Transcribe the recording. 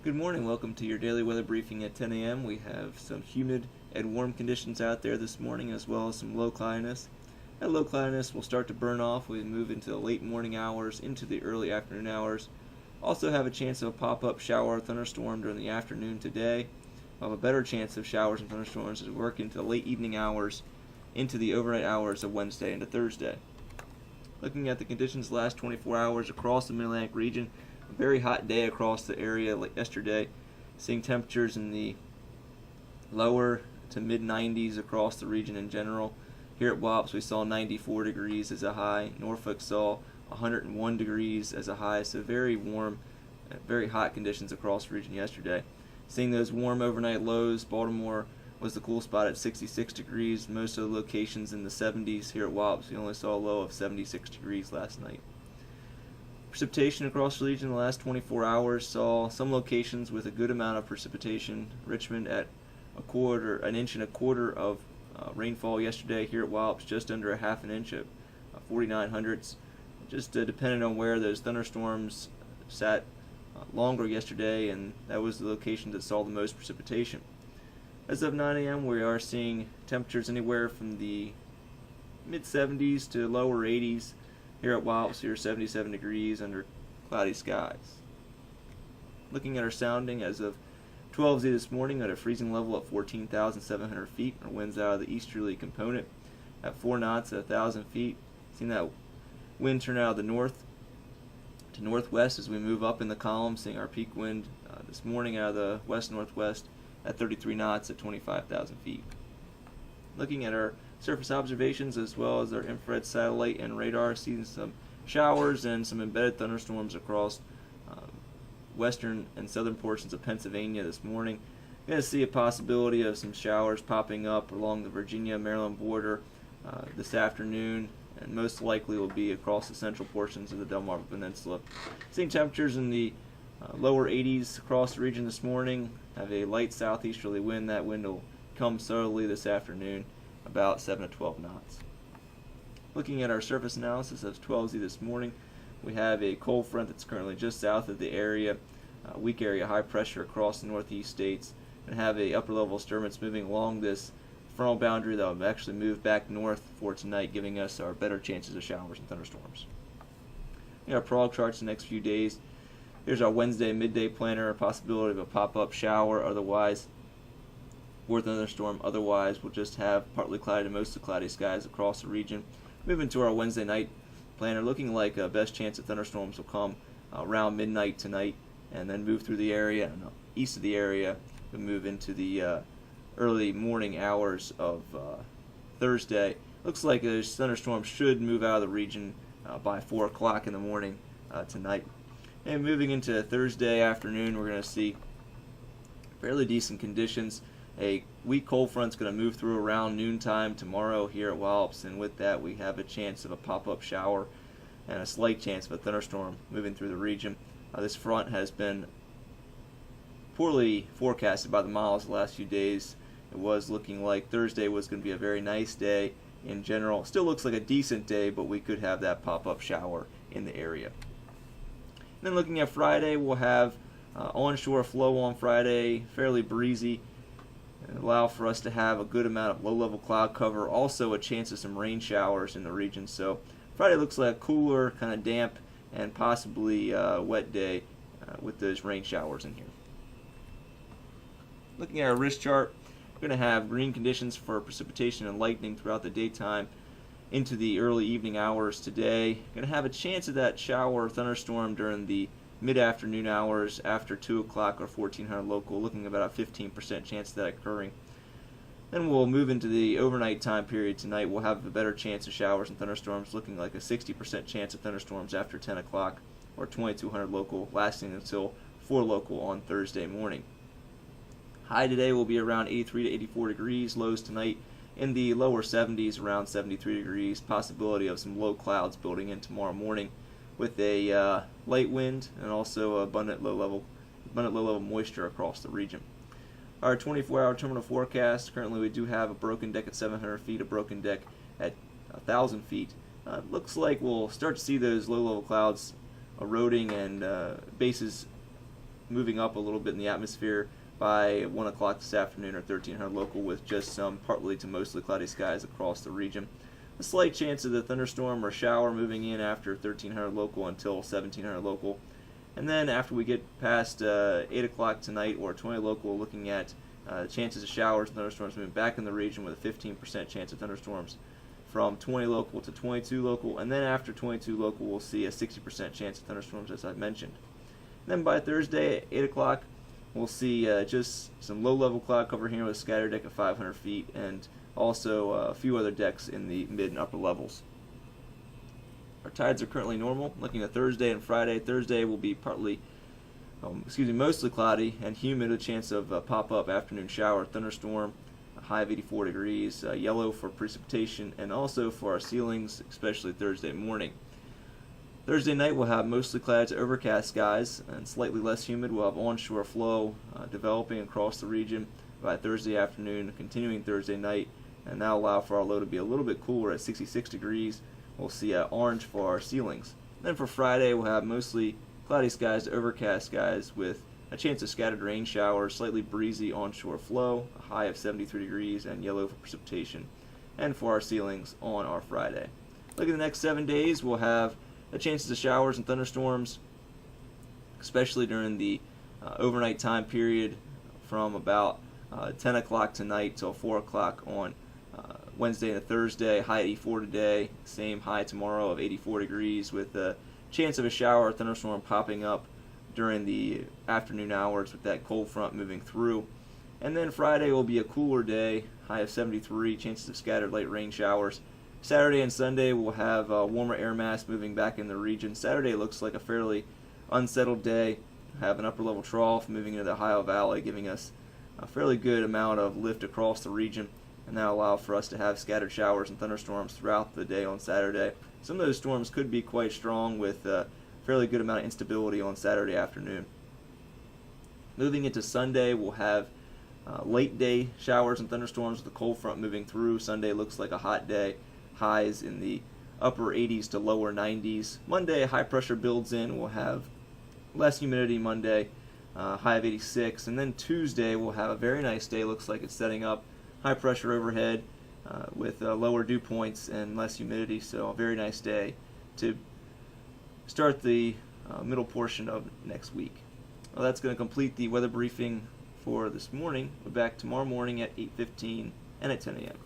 Good morning. Welcome to your daily weather briefing at 10 a.m. We have some humid and warm conditions out there this morning, as well as some low cloudiness. That low cloudiness will start to burn off. We move into the late morning hours, into the early afternoon hours. Also have a chance of a pop-up shower or thunderstorm during the afternoon today. We'll have a better chance of showers and thunderstorms as we work into the late evening hours, into the overnight hours of Wednesday into Thursday. Looking at the conditions the last 24 hours across the Mid-Atlantic region, a very hot day across the area like yesterday, seeing temperatures in the lower to mid 90s across the region in general. Here at Wallops we saw 94 degrees as a high. Norfolk saw 101 degrees as a high, so very warm, very hot conditions across the region yesterday. Seeing those warm overnight lows, Baltimore was the cool spot at 66 degrees. Most of the locations in the 70s. Here at Wallops we only saw a low of 76 degrees last night. Precipitation across the region in the last 24 hours saw some locations with a good amount of precipitation. Richmond at an inch and a quarter of rainfall yesterday. Here at Wallops just under a half an inch at 49 hundredths. Just depending on where those thunderstorms sat longer yesterday, and that was the location that saw the most precipitation. As of 9 a.m. we are seeing temperatures anywhere from the mid 70s to lower 80s. Here at Wallops, here 77 degrees under cloudy skies. Looking at our sounding as of 12 this morning at a freezing level at 14,700 feet. Our winds out of the easterly component at 4 knots at 1,000 feet. Seeing that wind turn out of the north to northwest as we move up in the column. Seeing our peak wind this morning out of the west-northwest at 33 knots at 25,000 feet. Looking at our surface observations as well as our infrared satellite and radar, seeing some showers and some embedded thunderstorms across western and southern portions of Pennsylvania this morning. We're going to see a possibility of some showers popping up along the Virginia-Maryland border this afternoon, and most likely will be across the central portions of the Delmarva Peninsula. Seeing temperatures in the lower 80s across the region this morning. Have a light southeasterly wind. That wind will come southerly this afternoon, about 7 to 12 knots. Looking at our surface analysis of 12Z this morning, we have a cold front that's currently just south of the area, weak area high pressure across the northeast states, and have a upper level disturbance moving along this frontal boundary that will actually move back north for tonight, giving us our better chances of showers and thunderstorms. In our prog charts the next few days, here's our Wednesday midday planner, a possibility of a pop-up shower, otherwise or thunderstorm. Otherwise, we'll just have partly cloudy to mostly cloudy skies across the region. Moving to our Wednesday night planner, looking like a best chance of thunderstorms will come around midnight tonight, and then move through the area, and east of the area, and move into the early morning hours of Thursday. Looks like those thunderstorms should move out of the region by 4 o'clock in the morning tonight. And moving into Thursday afternoon, we're going to see fairly decent conditions. A weak cold front's going to move through around noontime tomorrow here at Wallops, and with that we have a chance of a pop-up shower and a slight chance of a thunderstorm moving through the region. This front has been poorly forecasted by the models the last few days. It was looking like Thursday was going to be a very nice day in general. Still looks like a decent day, but we could have that pop-up shower in the area. And then looking at Friday, we'll have onshore flow on Friday, fairly breezy, and allow for us to have a good amount of low-level cloud cover, also a chance of some rain showers in the region. So Friday looks like a cooler, kind of damp, and possibly wet day with those rain showers in here. Looking at our wrist chart, we're going to have green conditions for precipitation and lightning throughout the daytime into the early evening hours today. Going to have a chance of that shower or thunderstorm during the mid-afternoon hours after 2 o'clock or 1400 local, looking about a 15% chance of that occurring. Then we'll move into the overnight time period tonight. We'll have a better chance of showers and thunderstorms, looking like a 60% chance of thunderstorms after 10 o'clock or 2200 local, lasting until 4 local on Thursday morning. High today will be around 83 to 84 degrees. Lows tonight in the lower 70s, around 73 degrees. Possibility of some low clouds building in tomorrow morning with a light wind and also abundant low level moisture across the region. Our 24-hour terminal forecast, currently we do have a broken deck at 700 feet, a broken deck at 1,000 feet. Looks like we'll start to see those low-level clouds eroding and bases moving up a little bit in the atmosphere by 1 o'clock this afternoon, or 1300 local, with just some partly to mostly cloudy skies across the region. A slight chance of the thunderstorm or shower moving in after 1300 local until 1700 local. And then after we get past 8 o'clock tonight or 20 local, looking at chances of showers and thunderstorms moving back in the region with a 15% chance of thunderstorms from 20 local to 22 local. And then after 22 local, we'll see a 60% chance of thunderstorms, as I mentioned. And then by Thursday at 8 o'clock, we'll see just some low-level cloud cover here with a scatter deck at 500 feet and also a few other decks in the mid and upper levels. Our tides are currently normal. Looking at Thursday and Friday, Thursday will be mostly cloudy and humid, a chance of pop-up afternoon shower, thunderstorm, a high of 84 degrees, yellow for precipitation, and also for our ceilings, especially Thursday morning. Thursday night we'll have mostly cloudy to overcast skies and slightly less humid. We'll have onshore flow developing across the region by Thursday afternoon, continuing Thursday night, and that'll allow for our low to be a little bit cooler at 66 degrees. We'll see orange for our ceilings. Then for Friday we'll have mostly cloudy skies to overcast skies with a chance of scattered rain showers, slightly breezy onshore flow, a high of 73 degrees, and yellow for precipitation, and for our ceilings on our Friday. Looking at the next 7 days, we'll have the chances of showers and thunderstorms, especially during the overnight time period from about 10 o'clock tonight till 4 o'clock on Wednesday and Thursday. High 84 today, same high tomorrow of 84 degrees, with a chance of a shower or thunderstorm popping up during the afternoon hours with that cold front moving through. And then Friday will be a cooler day, high of 73, chances of scattered light rain showers. Saturday and Sunday we'll have warmer air mass moving back in the region. Saturday looks like a fairly unsettled day. Have an upper level trough moving into the Ohio Valley, giving us a fairly good amount of lift across the region, and that'll allow for us to have scattered showers and thunderstorms throughout the day on Saturday. Some of those storms could be quite strong, with a fairly good amount of instability on Saturday afternoon. Moving into Sunday, we'll have late day showers and thunderstorms with the cold front moving through. Sunday looks like a hot day. Highs in the upper 80s to lower 90s. Monday, high pressure builds in. We'll have less humidity Monday, high of 86. And then Tuesday, we'll have a very nice day. Looks like it's setting up. High pressure overhead with lower dew points and less humidity. So a very nice day to start the middle portion of next week. Well, that's going to complete the weather briefing for this morning. We're back tomorrow morning at 8:15 and at 10 a.m.